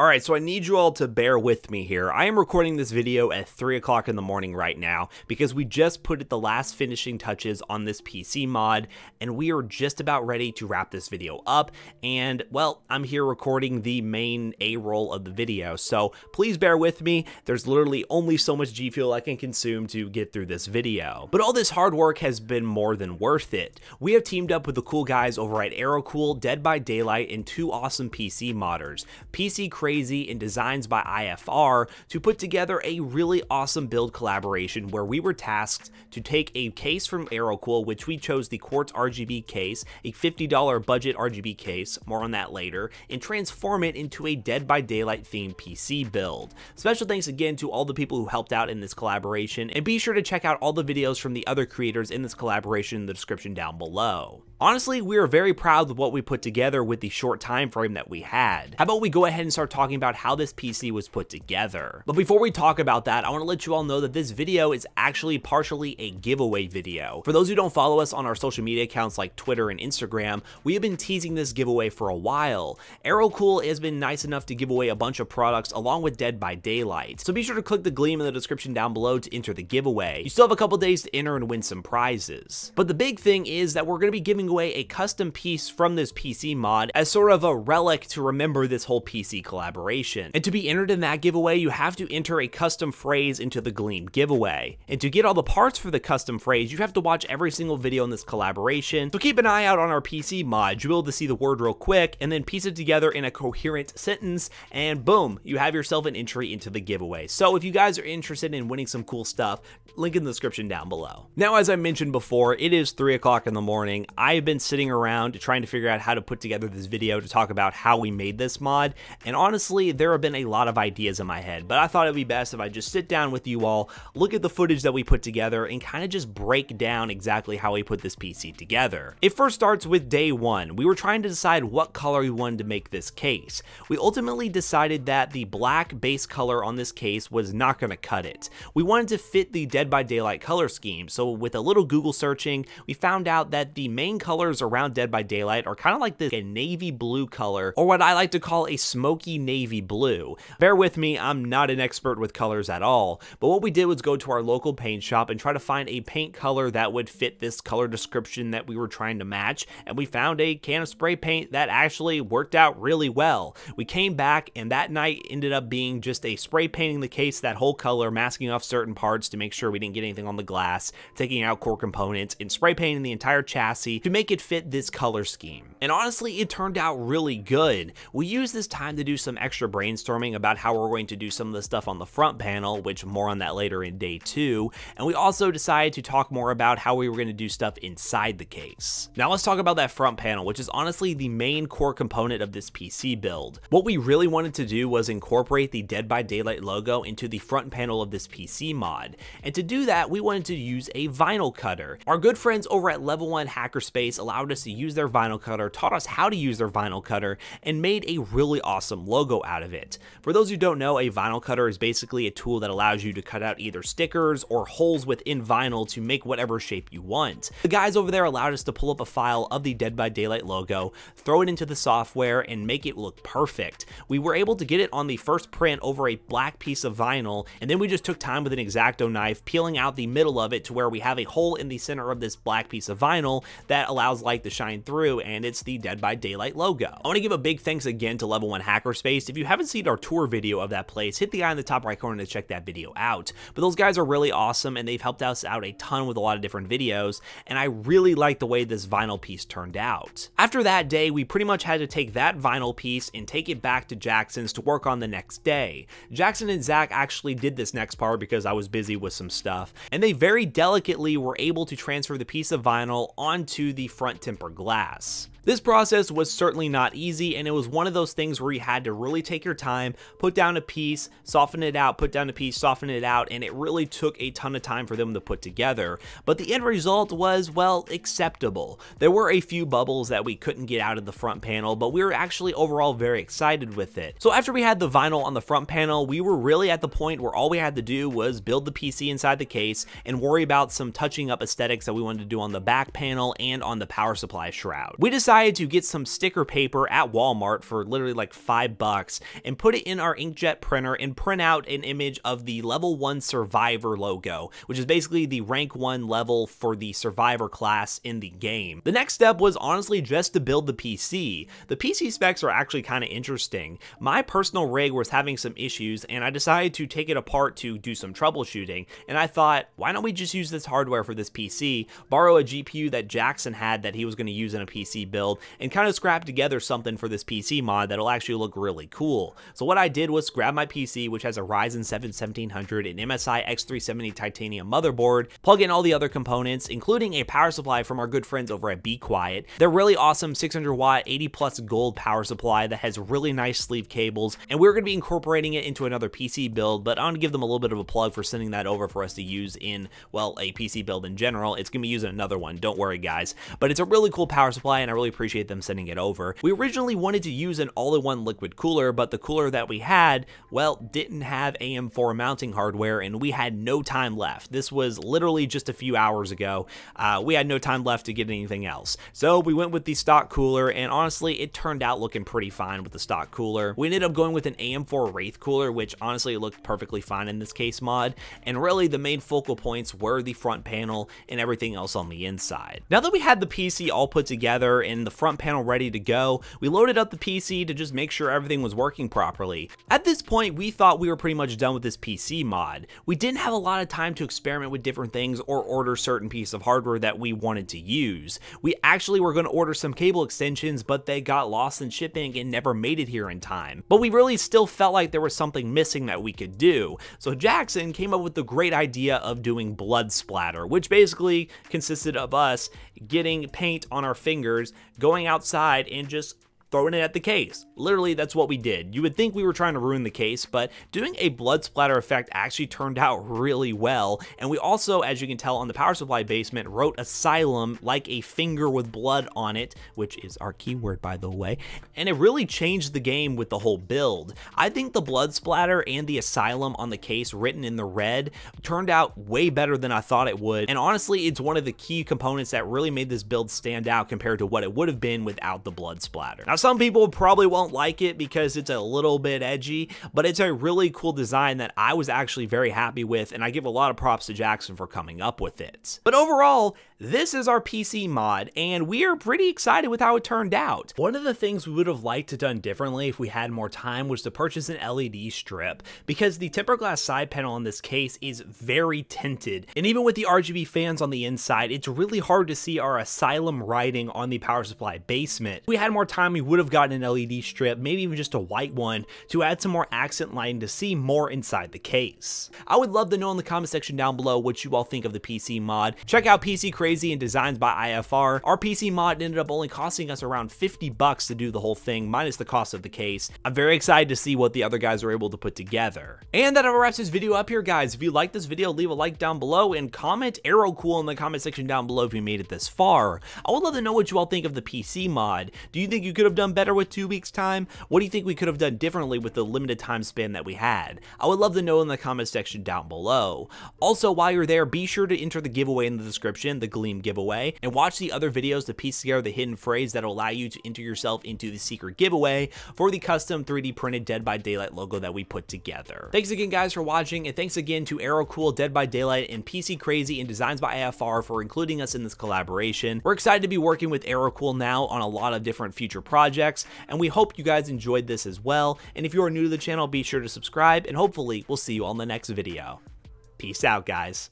Alright, so I need you all to bear with me here. I am recording this video at 3 o'clock in the morning right now because we just put the last finishing touches on this PC mod and we are just about ready to wrap this video up. And well, I'm here recording the main A roll of the video, so please bear with me. There's literally only so much G Fuel I can consume to get through this video. But all this hard work has been more than worth it. We have teamed up with the cool guys over at Aerocool, Dead by Daylight, and two awesome PC modders, PC Crazy and Designs by IFR, to put together a really awesome build collaboration where we were tasked to take a case from Aerocool, which we chose the Quartz RGB case, a $50 budget RGB case, more on that later, and transform it into a Dead by Daylight themed PC build. Special thanks again to all the people who helped out in this collaboration, and be sure to check out all the videos from the other creators in this collaboration in the description down below. Honestly, we are very proud of what we put together with the short time frame that we had. How about we go ahead and start talking about how this PC was put together. But before we talk about that, I want to let you all know that this video is actually partially a giveaway video. For those who don't follow us on our social media accounts like Twitter and Instagram, we have been teasing this giveaway for a while. Aerocool has been nice enough to give away a bunch of products along with Dead by Daylight, so be sure to click the gleam in the description down below to enter the giveaway. You still have a couple days to enter and win some prizes. But the big thing is that we're going to be giving away a custom piece from this PC mod as sort of a relic to remember this whole PC collaboration. And to be entered in that giveaway, you have to enter a custom phrase into the Gleam giveaway. And to get all the parts for the custom phrase, you have to watch every single video in this collaboration. So keep an eye out on our PC mod. You'll be able to see the word real quick and then piece it together in a coherent sentence, and boom, you have yourself an entry into the giveaway. So if you guys are interested in winning some cool stuff, link in the description down below. Now, as I mentioned before, it is 3 o'clock in the morning. I have been sitting around trying to figure out how to put together this video to talk about how we made this mod, and honestly, there have been a lot of ideas in my head, but I thought it'd be best if I just sit down with you all, look at the footage that we put together, and kind of just break down exactly how we put this PC together. It first starts with day one. We were trying to decide what color we wanted to make this case. We ultimately decided that the black base color on this case was not going to cut it. We wanted to fit the Dead by Daylight color scheme, so with a little Google searching, we found out that the main colors around Dead by Daylight are kind of like this navy blue color, or what I like to call a smoky navy blue. Bear with me, I'm not an expert with colors at all, but what we did was go to our local paint shop and try to find a paint color that would fit this color description that we were trying to match, and we found a can of spray paint that actually worked out really well. We came back, and that night ended up being just a spray painting the case that whole color, masking off certain parts to make sure we didn't get anything on the glass, taking out core components, and spray painting the entire chassis to make it fit this color scheme. And honestly, it turned out really good. We used this time to do some extra brainstorming about how we're going to do some of the stuff on the front panel, which more on that later in day 2, and we also decided to talk more about how we were going to do stuff inside the case. Now let's talk about that front panel, which is honestly the main core component of this PC build. What we really wanted to do was incorporate the Dead by Daylight logo into the front panel of this PC mod, and to do that, we wanted to use a vinyl cutter. Our good friends over at Level 1 Hackerspace allowed us to use their vinyl cutter, taught us how to use their vinyl cutter, and made a really awesome logo out of it. For those who don't know, a vinyl cutter is basically a tool that allows you to cut out either stickers or holes within vinyl to make whatever shape you want. The guys over there allowed us to pull up a file of the Dead by Daylight logo, throw it into the software, and make it look perfect. We were able to get it on the first print over a black piece of vinyl, and then we just took time with an X-Acto knife, peeling out the middle of it to where we have a hole in the center of this black piece of vinyl that allows light to shine through, and it's the Dead by Daylight logo. I want to give a big thanks again to Level 1 Hackerspace. If you haven't seen our tour video of that place, hit the eye in the top right corner to check that video out. But those guys are really awesome, and they've helped us out a ton with a lot of different videos, and I really like the way this vinyl piece turned out. After that day, we pretty much had to take that vinyl piece and take it back to Jackson's to work on the next day. Jackson and Zach actually did this next part because I was busy with some stuff, and they very delicately were able to transfer the piece of vinyl onto the front temper glass. This process was certainly not easy, and it was one of those things where you had to really take your time, put down a piece, soften it out, put down a piece, soften it out, and it really took a ton of time for them to put together. But the end result was, well, acceptable. There were a few bubbles that we couldn't get out of the front panel, but we were actually overall very excited with it. So after we had the vinyl on the front panel, we were really at the point where all we had to do was build the PC inside the case and worry about some touching up aesthetics that we wanted to do on the back panel and on the power supply shroud. We decided decided to get some sticker paper at Walmart for literally like $5 and put it in our inkjet printer and print out an image of the level 1 survivor logo, which is basically the rank 1 level for the survivor class in the game. The next step was honestly just to build the PC. The PC specs are actually kind of interesting. My personal rig was having some issues and I decided to take it apart to do some troubleshooting, and I thought, why don't we just use this hardware for this PC, borrow a GPU that Jackson had that he was going to use in a PC build, and kind of scrap together something for this PC mod that'll actually look really cool. So what I did was grab my PC, which has a Ryzen 7 1700 and MSI X370 titanium motherboard, plug in all the other components, including a power supply from our good friends over at Be Quiet. They're really awesome 600 watt 80 plus gold power supply that has really nice sleeve cables, and we're going to be incorporating it into another PC build, but I want to give them a little bit of a plug for sending that over for us to use in, well, a PC build in general. It's going to be using another one, don't worry guys, but it's a really cool power supply and I really appreciate them sending it over. We originally wanted to use an all-in-one liquid cooler, but the cooler that we had, well, didn't have AM4 mounting hardware and we had no time left. This was literally just a few hours ago. We had no time left to get anything else. So we went with the stock cooler, and honestly, it turned out looking pretty fine with the stock cooler. We ended up going with an AM4 Wraith cooler, which honestly looked perfectly fine in this case mod, and really the main focal points were the front panel and everything else on the inside. Now that we had the PC all put together and the front panel ready to go, we loaded up the PC to just make sure everything was working properly. At this point, we thought we were pretty much done with this PC mod. We didn't have a lot of time to experiment with different things or order certain pieces of hardware that we wanted to use. We actually were going to order some cable extensions, but they got lost in shipping and never made it here in time. But we really still felt like there was something missing that we could do. So Jackson came up with the great idea of doing blood splatter, which basically consisted of us getting paint on our fingers, going outside and just throwing it at the case. Literally, that's what we did. You would think we were trying to ruin the case, but doing a blood splatter effect actually turned out really well. And we also, as you can tell on the power supply basement, wrote asylum like a finger with blood on it, which is our keyword by the way. And it really changed the game with the whole build. I think the blood splatter and the asylum on the case written in the red turned out way better than I thought it would. And honestly, it's one of the key components that really made this build stand out compared to what it would have been without the blood splatter. Now, some people probably won't like it because it's a little bit edgy, but it's a really cool design that I was actually very happy with, and I give a lot of props to Jackson for coming up with it. But overall, this is our PC mod, and we are pretty excited with how it turned out. One of the things we would have liked to done differently if we had more time was to purchase an LED strip, because the tempered glass side panel in this case is very tinted, and even with the RGB fans on the inside, it's really hard to see our asylum writing on the power supply basement. If we had more time, we would have gotten an LED strip, maybe even just a white one, to add some more accent lighting to see more inside the case. I would love to know in the comment section down below what you all think of the PC mod. Check out PC Crazy and Designs by IFR. Our PC mod ended up only costing us around $50 to do the whole thing, minus the cost of the case. I'm very excited to see what the other guys were able to put together. And that wraps this video up here, guys. If you like this video, leave a like down below and comment Aerocool in the comment section down below if you made it this far. I would love to know what you all think of the PC mod. Do you think you could have done better with 2 weeks time? What do you think we could have done differently with the limited time span that we had? I would love to know in the comment section down below. Also, while you're there, be sure to enter the giveaway in the description, the Gleam giveaway, and watch the other videos to piece together the hidden phrase that will allow you to enter yourself into the secret giveaway for the custom 3D printed Dead by Daylight logo that we put together. Thanks again guys for watching, and thanks again to Aerocool, Dead by Daylight, and PC Crazy and Designs by IFR for including us in this collaboration. We're excited to be working with Aerocool now on a lot of different future projects, and we hope you guys enjoyed this as well. And if you are new to the channel, be sure to subscribe, and hopefully we'll see you on the next video. Peace out, guys.